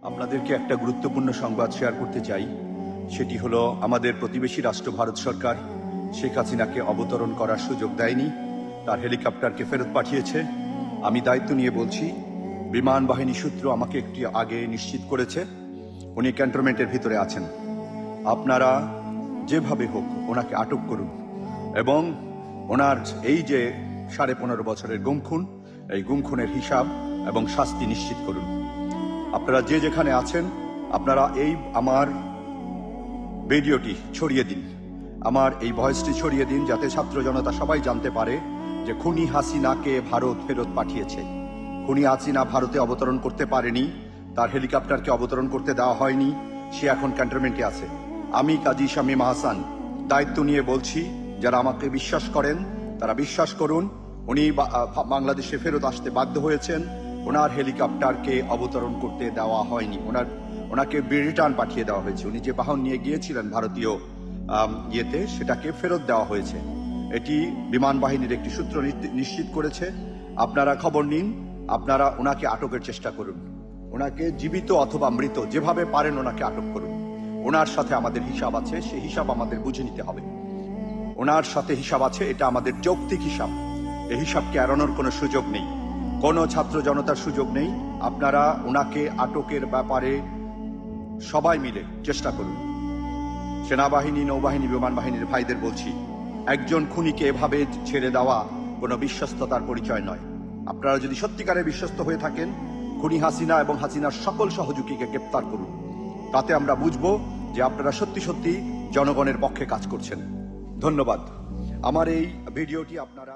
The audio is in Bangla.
আপনাদেরকে একটা গুরুত্বপূর্ণ সংবাদ শেয়ার করতে চাই। সেটি হলো, আমাদের প্রতিবেশী রাষ্ট্র ভারত সরকার শেখ হাসিনাকে অবতরণ করার সুযোগ দেয়নি, তার হেলিকপ্টারকে ফেরত পাঠিয়েছে। আমি দায়িত্ব নিয়ে বলছি, বিমান বাহিনী সূত্র আমাকে একটু আগে নিশ্চিত করেছে উনি ক্যান্টনমেন্টের ভিতরে আছেন। আপনারা যেভাবে হোক ওনাকে আটক করুন এবং ওনার এই যে 15.5 বছরের গুম খুন, এই গুম খুনের হিসাব এবং শাস্তি নিশ্চিত করুন। আপনারা যে যেখানে আছেন, আপনারা এই আমার ভিডিওটি ছড়িয়ে দিন, আমার এই ভয়েসটি ছড়িয়ে দিন, যাতে ছাত্র জনতা সবাই জানতে পারে যে খুনি হাসিনাকে ভারত ফেরত পাঠিয়েছে। খুনি হাসিনা ভারতে অবতরণ করতে পারেনি, তার হেলিকপ্টারকে অবতরণ করতে দেওয়া হয়নি, সে এখন ক্যান্টনমেন্টে আছে। আমি কাজী শামীম আহসান দায়িত্ব নিয়ে বলছি, যারা আমাকে বিশ্বাস করেন তারা বিশ্বাস করুন, উনি বাংলাদেশে ফেরত আসতে বাধ্য হয়েছেন। ওনার হেলিকপ্টারকে অবতরণ করতে দেওয়া হয়নি, ওনাকে রিটার্ন পাঠিয়ে দেওয়া হয়েছে। উনি যে বাহন নিয়ে গিয়েছিলেন ভারতীয় সেটাকে ফেরত দেওয়া হয়েছে। এটি বিমান বাহিনীর একটি সূত্র নিশ্চিত করেছে। আপনারা খবর নিন, আপনারা ওনাকে আটকের চেষ্টা করুন, ওনাকে জীবিত অথবা মৃত যেভাবে পারেন ওনাকে আটক করুন। ওনার সাথে আমাদের হিসাব আছে, সেই হিসাব আমাদের বুঝে নিতে হবে। ওনার সাথে হিসাব আছে, এটা আমাদের যৌক্তিক হিসাব। এই হিসাবকে এড়ানোর কোনো সুযোগ নেই, কোনো ছাত্র জনতার সুযোগ নেই। আপনারা ওনাকে আটকের ব্যাপারে সবাই মিলে চেষ্টা করুন। সেনাবাহিনী, নৌবাহিনী, বিমান বাহিনীর ভাইদের বলছি, একজন খুনিকে এভাবে ছেড়ে দেওয়া কোনো বিশ্বস্ততার পরিচয় নয়। আপনারা যদি সত্যিকারে বিশ্বস্ত হয়ে থাকেন, খুনি হাসিনা এবং হাসিনার সকল সহযোগীকে গ্রেপ্তার করুন। তাতে আমরা বুঝবো যে আপনারা সত্যি সত্যি জনগণের পক্ষে কাজ করছেন। ধন্যবাদ। আমার এই ভিডিওটি আপনারা